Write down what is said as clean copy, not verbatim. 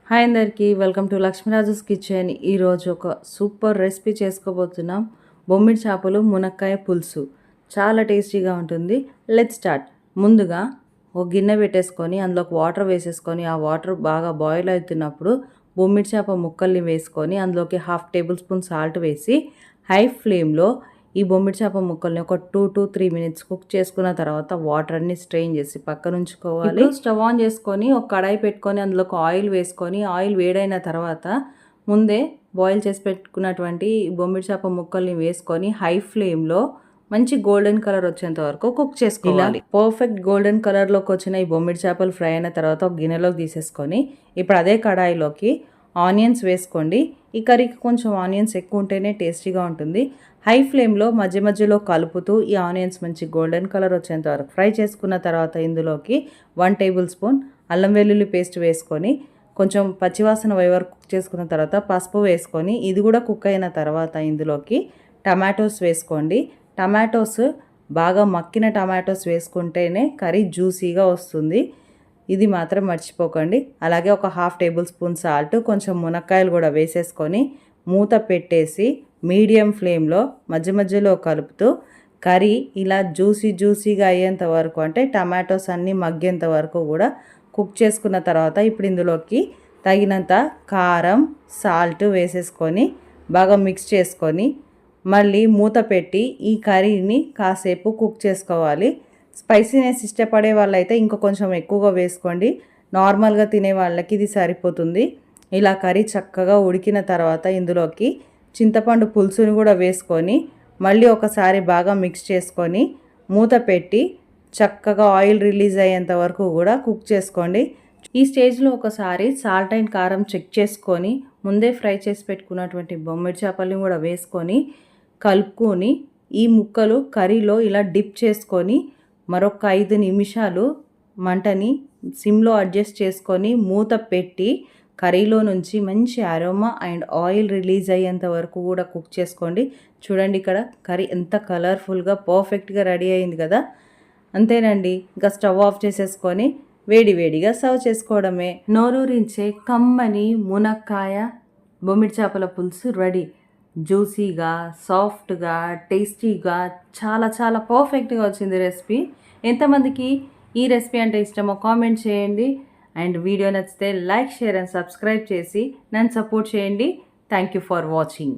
Hi అందరికీ welcome to లక్ష్మీరాజుస్ kitchen. ఈరోజు ఒక సూపర్ రెసిపీ చేసుకోబోతున్నాం. బొమ్మిడి చేపలు మునక్కాయ పులుసు చాలా టేస్టీగా ఉంటుంది. Let's start. ముందుగా ఒక గిన్నె పెట్టేసుకొని అందులోకి వాటర్ వేసేసుకొని ఆ వాటర్ బాగా బాయిల్ అవుతున్నప్పుడు బొమ్మిడి చేప ముక్కల్ని వేసుకొని అందులోకి 1/2 టేబుల్ స్పూన్ సాల్ట్ వేసి హై ఫ్లేమ్లో ఈ బొమ్మిడి చేప ముక్కల్ని ఒక 2 to 3 minutes కుక్ చేసుకున్న తర్వాత వాటర్ అన్ని స్ట్రెయిన్ చేసి పక్కన ఉంచుకోవాలి. స్టవ్ ఆన్ చేసుకొని ఒక కడాయి పెట్టుకొని అందులోకి ఆయిల్ వేసుకొని ఆయిల్ వేడైన తర్వాత ముందే బాయిల్ చేసి పెట్టుకున్నటువంటి బొమ్మిడి చేప ముక్కల్ని వేసుకొని హై ఫ్లేమ్లో మంచి గోల్డెన్ కలర్ వచ్చేంత వరకు కుక్ చేసుకోవాలి. పర్ఫెక్ట్ గోల్డెన్ కలర్లోకి వచ్చిన ఈ బొమ్మిడి చేపలు ఫ్రై అయిన తర్వాత ఒక గిన్నెలోకి తీసేసుకొని ఇప్పుడు అదే కడాయిలోకి ఆనియన్స్ వేసుకోండి. ఈ కర్రీకి కొంచెం ఆనియన్స్ ఎక్కువ ఉంటేనే టేస్టీగా ఉంటుంది. హై ఫ్లేమ్లో మధ్య మధ్యలో కలుపుతూ ఈ ఆనియన్స్ మంచి గోల్డెన్ కలర్ వచ్చేంత వరకు ఫ్రై చేసుకున్న తర్వాత ఇందులోకి 1 టేబుల్ స్పూన్ అల్లం వెల్లుల్లి పేస్ట్ వేసుకొని కొంచెం పచ్చివాసన పోయే వరకు కుక్ చేసుకున్న తర్వాత పసుపు వేసుకొని ఇది కూడా కుక్ అయిన తర్వాత ఇందులోకి టమాటోస్ వేసుకోండి. టమాటోస్ బాగా మక్కిన టమాటోస్ వేసుకుంటేనే కర్రీ జ్యూసీగా వస్తుంది. ఇది మాత్రం మర్చిపోకండి. అలాగే ఒక 1/2 టేబుల్ స్పూన్ సాల్ట్, కొంచెం మునక్కాయలు కూడా వేసేసుకొని మూత పెట్టేసి మీడియం ఫ్లేమ్లో మధ్య మధ్యలో కలుపుతూ కర్రీ ఇలా జ్యూసీగా అయ్యేంత వరకు, అంటే టమాటోస్ అన్నీ మగ్గేంత వరకు కూడా కుక్ చేసుకున్న తర్వాత ఇప్పుడు ఇందులోకి తగినంత కారం, సాల్ట్ వేసేసుకొని బాగా మిక్స్ చేసుకొని మళ్ళీ మూత పెట్టి ఈ కర్రీని కాసేపు కుక్ చేసుకోవాలి. స్పైసీనెస్ ఇష్టపడే వాళ్ళైతే ఇంకా కొంచెం ఎక్కువగా వేసుకోండి. నార్మల్గా తినే వాళ్ళకి ఇది సరిపోతుంది. ఇలా కర్రీ చక్కగా ఉడికిన తర్వాత ఇందులోకి చింతపండు పులుసుని కూడా వేసుకొని మళ్ళీ ఒకసారి బాగా మిక్స్ చేసుకొని మూత పెట్టి చక్కగా ఆయిల్ రిలీజ్ అయ్యేంత వరకు కూడా కుక్ చేసుకోండి. ఈ స్టేజ్లో ఒకసారి సాల్ట్ అండ్ కారం చెక్ చేసుకొని ముందే ఫ్రై చేసి పెట్టుకున్నటువంటి బొమ్మిడి చేపల్ని కూడా వేసుకొని కలుపుకొని ఈ ముక్కలు కర్రీలో ఇలా డిప్ చేసుకొని మరొక 5 నిమిషాలు మంటని సిమ్లో అడ్జస్ట్ చేసుకొని మూత పెట్టి కర్రీలో నుంచి మంచి అరోమా అండ్ ఆయిల్ రిలీజ్ అయ్యేంత వరకు కూడా కుక్ చేసుకోండి. చూడండి ఇక్కడ కర్రీ ఎంత కలర్ఫుల్గా పర్ఫెక్ట్గా రెడీ అయింది కదా. అంతేనండి, ఇంకా స్టవ్ ఆఫ్ చేసేసుకొని వేడివేడిగా సర్వ్ చేసుకోవడమే. నోరూరించే కమ్మని మునక్కాయ బొమ్మిడి చేపల పులుసు రెడీ. జ్యూసీగా, సాఫ్ట్గా, టేస్టీగా చాలా చాలా పర్ఫెక్ట్గా వచ్చింది రెసిపీ. ఎంతమందికి ఈ రెసిపీ అంటే ఇష్టమో కామెంట్ చేయండి. అండ్ వీడియో నచ్చితే లైక్, షేర్ అండ్ సబ్స్క్రైబ్ చేసి నన్ను సపోర్ట్ చేయండి. Thank you for watching.